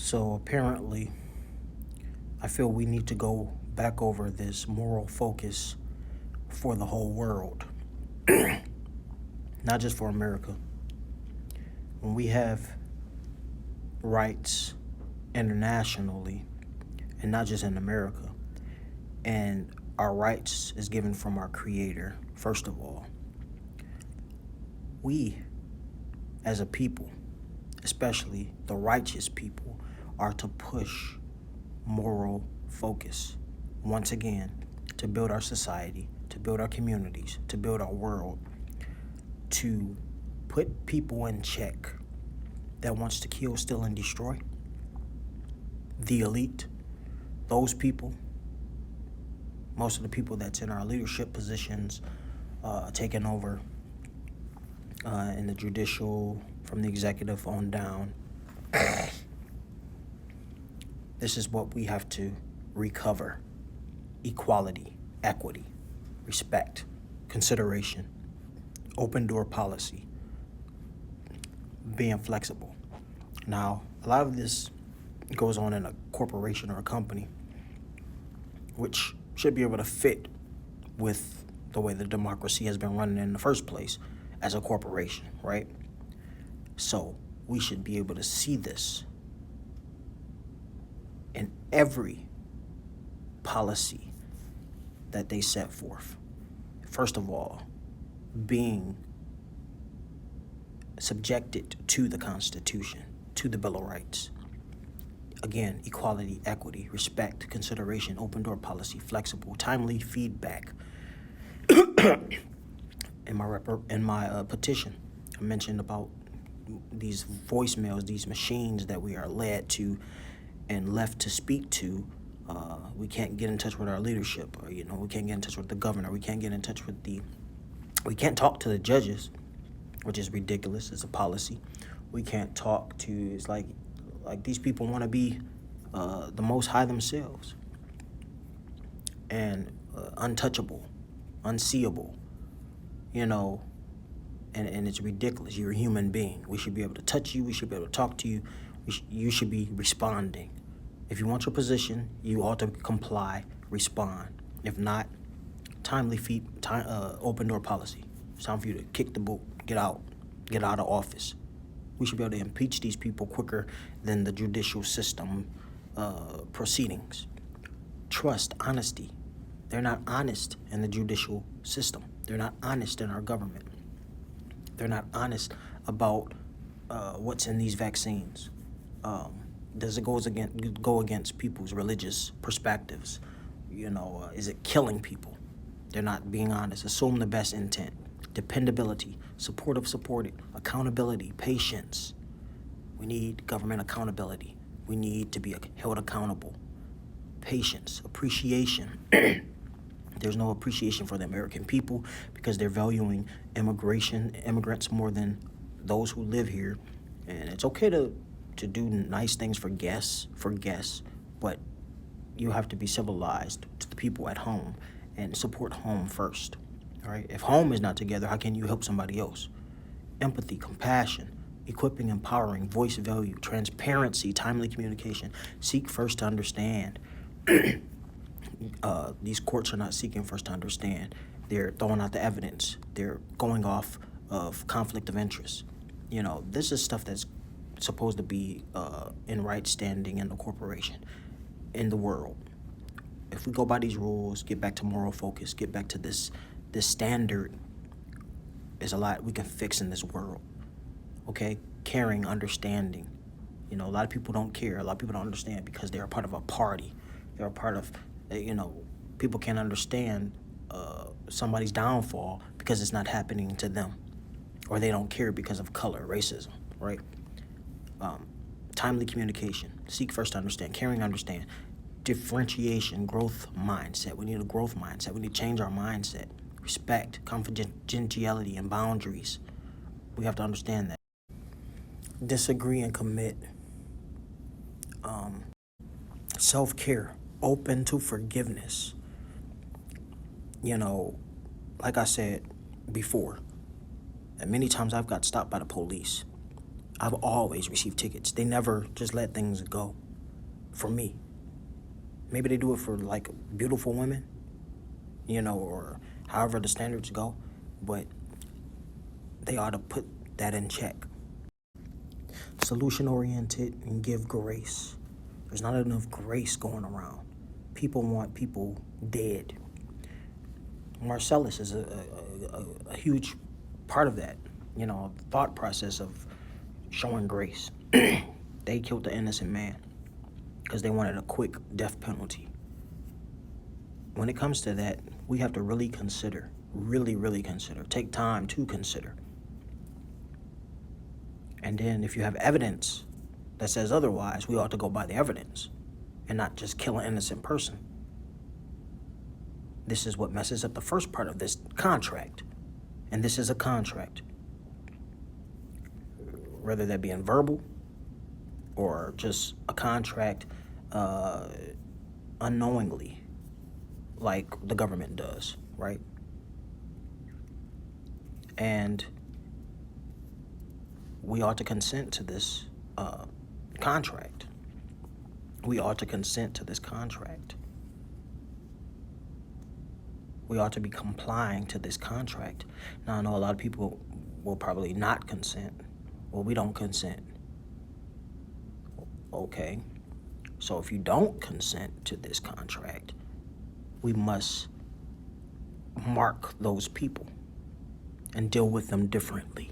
So apparently, I feel we need to go back over this moral focus for the whole world, not just for America. When we have rights internationally and not just in America, and our rights is given from our Creator, first of all, we as a people, especially the righteous people, are to push moral focus once again to build our society, to build our communities, to build our world, to put people in check that wants to kill, steal, and destroy. The elite, those people, most of the people that's in our leadership positions, taking over in the judicial, from the executive on down. This is what we have to recover: equality, equity, respect, consideration, open door policy, being flexible. Now, a lot of this goes on in a corporation or a company, which should be able to fit with the way the democracy has been running in the first place as a corporation, right? So we should be able to see this in every policy that they set forth. First of all, being subjected to the Constitution, to the Bill of Rights. Again, equality, equity, respect, consideration, open door policy, flexible, timely feedback. In my petition, I mentioned about these voicemails, these machines that we are led to and left to speak to. We can't get in touch with our leadership, or we can't get in touch with the governor. We can't get in touch with we can't talk to the judges, which is ridiculous. It's a policy. We can't talk to. It's like these people want to be the Most High themselves, and untouchable, unseeable. And it's ridiculous. You're a human being. We should be able to touch you. We should be able to talk to you. You should be responding. If you want your position, you ought to comply, respond. If not, open door policy. It's time for you to kick the boot, get out of office. We should be able to impeach these people quicker than the judicial system proceedings. Trust, honesty. They're not honest in the judicial system. They're not honest in our government. They're not honest about what's in these vaccines. Does it go against people's religious perspectives? Is it killing people? They're not being honest. Assume the best intent. Dependability, supported, accountability, patience. We need government accountability. We need to be held accountable. Patience, appreciation. There's no appreciation for the American people because they're valuing immigrants more than those who live here. And it's okay to do nice things for guests, but you have to be civilized to the people at home and support home first. All right? If home is not together, how can you help somebody else? Empathy, compassion, equipping, empowering, voice value, transparency, timely communication. Seek first to understand. These courts are not seeking first to understand. They're throwing out the evidence. They're going off of conflict of interest. This is stuff that's supposed to be in right standing in the corporation, in the world. If we go by these rules, get back to moral focus, get back to this standard, there's a lot we can fix in this world. Okay? Caring, understanding. A lot of people don't care. A lot of people don't understand because they're a part of a party. They're a part of, people can't understand somebody's downfall because it's not happening to them. Or they don't care because of color, racism, right? Timely communication. Seek first to understand. Caring, understand. Differentiation, growth mindset. We need a growth mindset. We need to change our mindset. Respect, confidentiality, and boundaries. We have to understand that. Disagree and commit. Self-care. Open to forgiveness. Like I said before, and many times I've got stopped by the police. I've always received tickets. They never just let things go for me. Maybe they do it for like beautiful women, or however the standards go, but they ought to put that in check. Solution oriented and give grace. There's not enough grace going around. People want people dead. Marcellus is a huge part of that, thought process of showing grace. They killed the innocent man because they wanted a quick death penalty. When it comes to that, we have to really consider, really consider, take time to consider. And then if you have evidence that says otherwise, we ought to go by the evidence and not just kill an innocent person. This is what messes up the first part of this contract. And this is a contract. Whether that be in verbal or just a contract unknowingly, like the government does, right? And we ought to consent to this contract. We ought to consent to this contract. We ought to be complying to this contract. Now, I know a lot of people will probably not consent. Well, we don't consent. Okay. So if you don't consent to this contract, we must mark those people and deal with them differently.